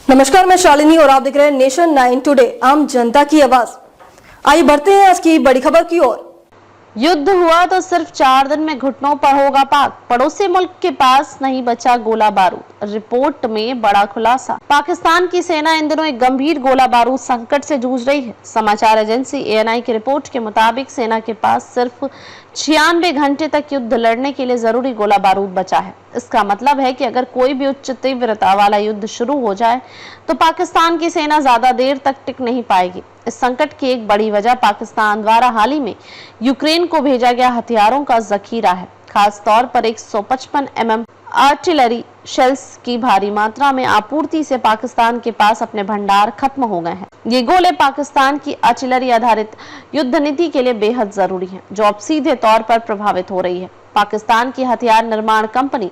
नमस्कार, मैं शालिनी और आप देख रहे हैं नेशन 9 टुडे, आम जनता की आवाज। आइए बढ़ते हैं आज की बड़ी खबर की ओर। युद्ध हुआ तो सिर्फ 4 दिन में घुटनों पर होगा पाक, पड़ोसी मुल्क के पास नहीं बचा गोला बारूद। रिपोर्ट में बड़ा खुलासा। पाकिस्तान की सेना इन दिनों एक गंभीर गोला बारूद संकट से जूझ रही है। समाचार एजेंसी ANI की रिपोर्ट के मुताबिक सेना के पास सिर्फ 96 घंटे तक युद्ध लड़ने के लिए जरूरी गोला बारूद बचा है। इसका मतलब है कि अगर कोई भी उच्च तीव्रता वाला युद्ध शुरू हो जाए तो पाकिस्तान की सेना ज्यादा देर तक टिक नहीं पाएगी। इस संकट की एक बड़ी वजह पाकिस्तान द्वारा हाल ही में यूक्रेन को भेजा गया हथियारों का जखीरा है। खास तौर पर 155 mm आर्टिलरी शेल्स की भारी मात्रा में आपूर्ति से पाकिस्तान के पास अपने भंडार खत्म हो गए हैं। ये गोले पाकिस्तान की आर्टिलरी आधारित युद्ध नीति के लिए बेहद जरूरी हैं, जो अब सीधे तौर पर प्रभावित हो रही है। पाकिस्तान की हथियार निर्माण company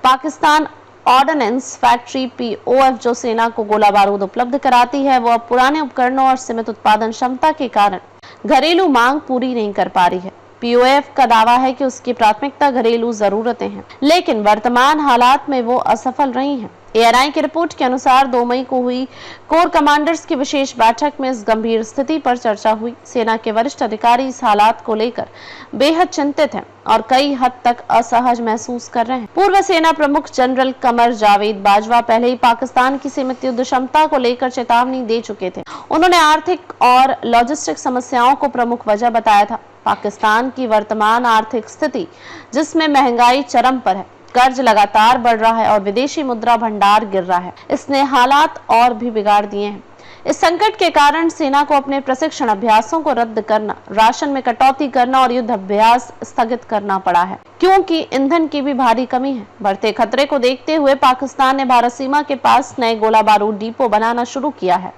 Pakistan ordnance factory POF जो सेना को गोला बारूद उपलब्ध कराती है, वो अब पुराने उपकरणों और सीमित उत्पादन क्षमता के कारण घरेलू मांग पूरी नहीं कर पा रही है। POF का दावा है कि उसकी प्राथमिकता घरेलू जरूरतें हैं, लेकिन वर्तमान हालात में वो असफल रही हैं। ANI की रिपोर्ट के अनुसार 2 मई को हुई कोर कमांडर्स की विशेष बैठक में इस गंभीर स्थिति पर चर्चा हुई। सेना के वरिष्ठ अधिकारी इस हालात को लेकर बेहद चिंतित हैं और कई हद तक असहज महसूस कर रहे हैं। पूर्व सेना प्रमुख जनरल कमर जावेद बाजवा पहले ही पाकिस्तान की सीमित युद्ध क्षमता को लेकर चेतावनी दे चुके थे। उन्होंने आर्थिक और लॉजिस्टिक समस्याओं को प्रमुख वजह बताया था। पाकिस्तान की वर्तमान आर्थिक स्थिति, जिसमें महंगाई चरम पर है, कर्ज लगातार बढ़ रहा है और विदेशी मुद्रा भंडार गिर रहा है, इसने हालात और भी बिगाड़ दिए हैं। इस संकट के कारण सेना को अपने प्रशिक्षण अभ्यासों को रद्द करना, राशन में कटौती करना और युद्ध अभ्यास स्थगित करना पड़ा है, क्योंकि ईंधन की भी भारी कमी है। बढ़ते खतरे को देखते हुए पाकिस्तान ने भारत सीमा के पास नए गोला बारूद डिपो बनाना शुरू किया है,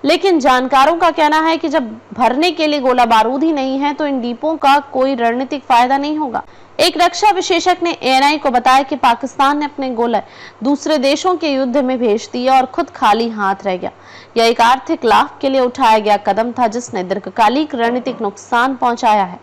लेकिन जानकारों का कहना है कि जब भरने के लिए गोला बारूद ही नहीं है तो इन डिपों का कोई रणनीतिक फायदा नहीं होगा। एक रक्षा विशेषज्ञ ने ANI को बताया कि पाकिस्तान ने अपने गोले दूसरे देशों के युद्ध में भेज दिए और खुद खाली हाथ रह गया। यह एक आर्थिक लाभ के लिए उठाया गया कदम था, जिसने दीर्घकालिक रणनीतिक नुकसान पहुंचाया है।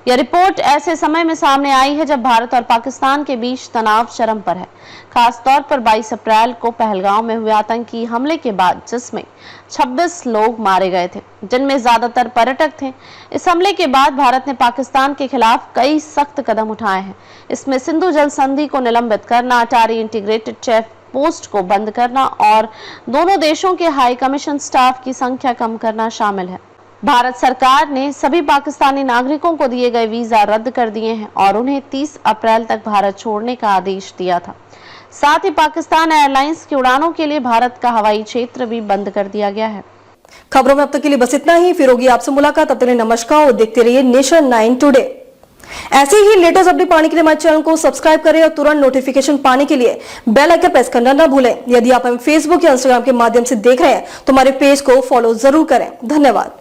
यह रिपोर्ट ऐसे समय में सामने आई है जब भारत और पाकिस्तान के बीच तनाव चरम पर है, खास तौर पर 22 अप्रैल को पहलगांव में हुए आतंकी हमले के बाद, जिसमें 26 लोग मारे गए थे, जिनमें ज्यादातर पर्यटक थे। इस हमले के बाद भारत ने पाकिस्तान के खिलाफ कई सख्त कदम उठाए हैं। इसमें सिंधु जल संधि को निलंबित करना, अटारी इंटीग्रेटेड चेक पोस्ट को बंद करना और दोनों देशों के हाई कमीशन स्टाफ की संख्या कम करना शामिल है। भारत सरकार ने सभी पाकिस्तानी नागरिकों को दिए गए वीजा रद्द कर दिए हैं और उन्हें 30 अप्रैल तक भारत छोड़ने का आदेश दिया था। साथ ही पाकिस्तान एयरलाइंस की उड़ानों के लिए भारत का हवाई क्षेत्र भी बंद कर दिया गया है। खबरों में अब तक के लिए बस इतना ही। फिर होगी आपसे मुलाकात, तब तक के लिए नमस्कार और देखते रहिए नेशन 9 टुडे। ऐसे ही लेटेस्ट अपडेट पाने के लिए हमारे चैनल को सब्सक्राइब करें और तुरंत नोटिफिकेशन पाने के लिए बेल आइकन प्रेस करना ना भूलें। यदि आप हमें फेसबुक या इंस्टाग्राम के माध्यम से देख रहे हैं तो हमारे पेज को फॉलो जरूर करें। धन्यवाद।